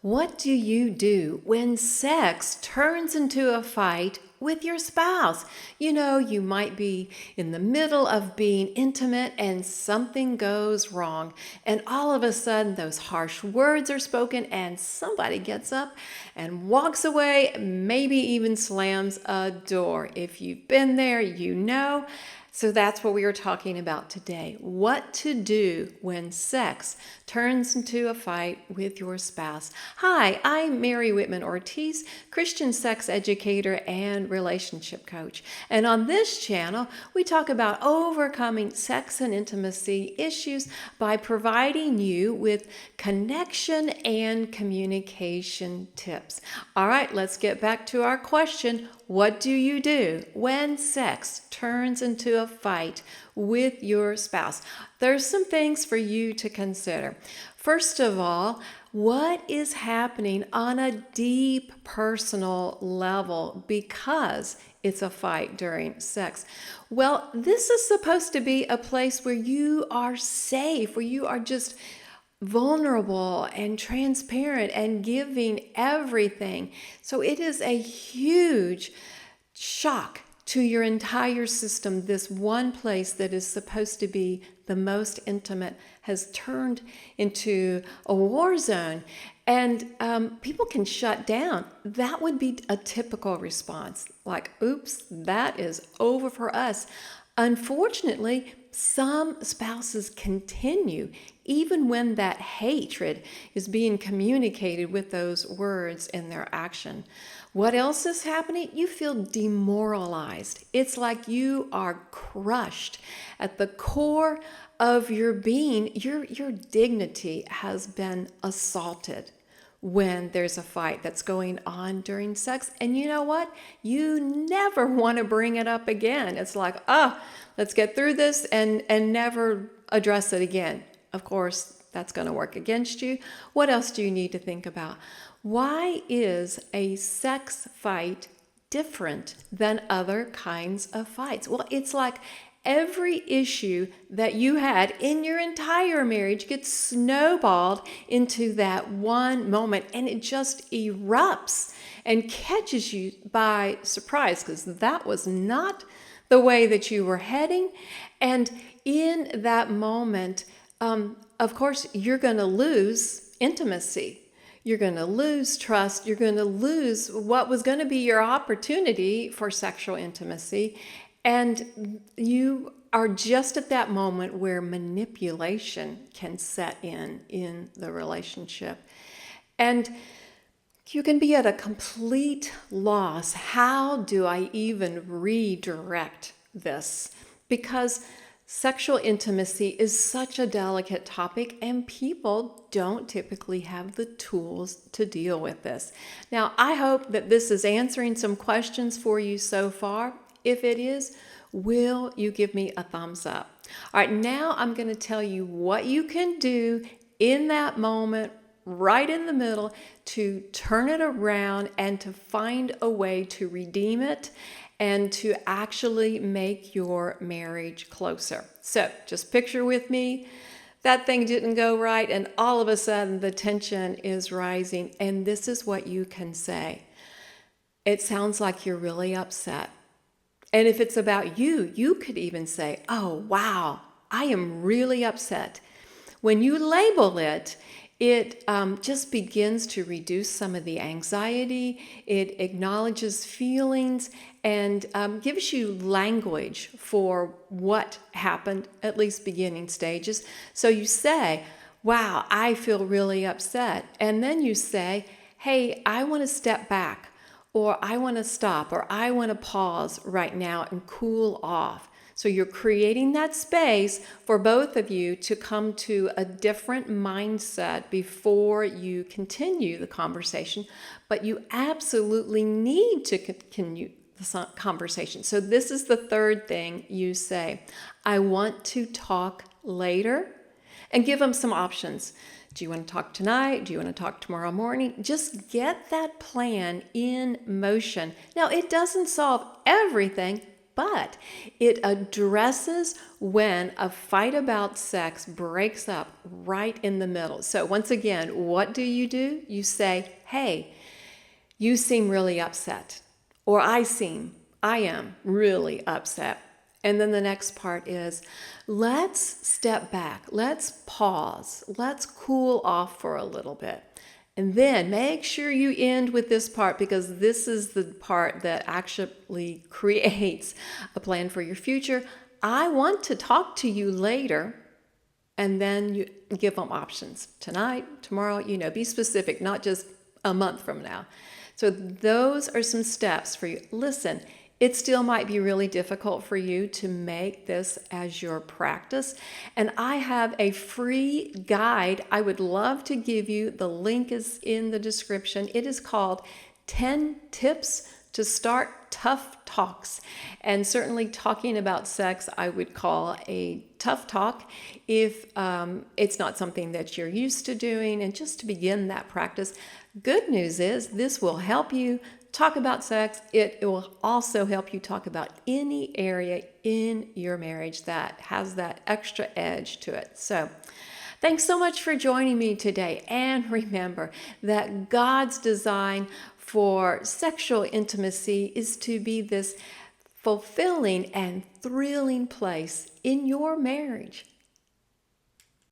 What do you do when sex turns into a fight with your spouse? You might be in the middle of being intimate and something goes wrong. And all of a sudden, those harsh words are spoken, and somebody gets up and walks away, maybe even slams a door. If you've been there, you know. So that's what we are talking about today. What to do when sex turns into a fight with your spouse. Hi, I'm Mary Whitman Ortiz, Christian sex educator and relationship coach. And on this channel, we talk about overcoming sex and intimacy issues by providing you with connection and communication tips. All right, let's get back to our question. What do you do when sex turns into a fight with your spouse? There's some things for you to consider. First of all, what is happening on a deep personal level because it's a fight during sex? Well, this is supposed to be a place where you are safe, where you are just vulnerable and transparent and giving everything. So it is a huge shock to your entire system. This one place that is supposed to be the most intimate has turned into a war zone, and people can shut down. That would be a typical response, like, oops, that is over for us. Unfortunately, some spouses continue even when that hatred is being communicated with those words in their action. What else is happening? You feel demoralized. It's like you are crushed at the core of your being. Your dignity has been assaulted when there's a fight that's going on during sex. And you know what? You never want to bring it up again. It's like, let's get through this and never address it again. Of course, that's going to work against you. What else do you need to think about? Why is a sex fight different than other kinds of fights? Well, it's like every issue that you had in your entire marriage gets snowballed into that one moment, and it just erupts and catches you by surprise, because that was not the way that you were heading. And in that moment, of course, you're going to lose intimacy. You're going to lose trust. You're going to lose what was going to be your opportunity for sexual intimacy. And you are just at that moment where manipulation can set in the relationship. And you can be at a complete loss. How do I even redirect this? Because sexual intimacy is such a delicate topic, and people don't typically have the tools to deal with this. Now, I hope that this is answering some questions for you so far. If it is, will you give me a thumbs up? All right, now I'm going to tell you what you can do in that moment, right in the middle, to turn it around and to find a way to redeem it and to actually make your marriage closer. So just picture with me, that thing didn't go right, and all of a sudden the tension is rising, and this is what you can say. It sounds like you're really upset. And if it's about you, you could even say, oh, wow, I am really upset. When you label it, it just begins to reduce some of the anxiety. It acknowledges feelings and gives you language for what happened, at least beginning stages. So you say, wow, I feel really upset. And then you say, hey, I want to step back, or I want to stop, or I want to pause right now and cool off. So you're creating that space for both of you to come to a different mindset before you continue the conversation, but you absolutely need to continue the conversation. So this is the third thing you say. I want to talk later, and give them some options. Do you want to talk tonight? Do you want to talk tomorrow morning? Just get that plan in motion. Now, it doesn't solve everything, but it addresses when a fight about sex breaks up right in the middle. So once again, what do? You say, hey, you seem really upset, or I am really upset. And then the next part is, let's step back, let's pause, let's cool off for a little bit. And then make sure you end with this part, because this is the part that actually creates a plan for your future. I want to talk to you later. And then you give them options tonight, tomorrow, be specific, not just a month from now. So those are some steps for you. Listen, it still might be really difficult for you to make this as your practice. And I have a free guide I would love to give you. The link is in the description. It is called 10 Tips to Start Tough Talks. And certainly talking about sex, I would call a tough talk if it's not something that you're used to doing. And just to begin that practice, good news is this will help you talk about sex. It will also help you talk about any area in your marriage that has that extra edge to it. So thanks so much for joining me today. And remember that God's design for sexual intimacy is to be this fulfilling and thrilling place in your marriage.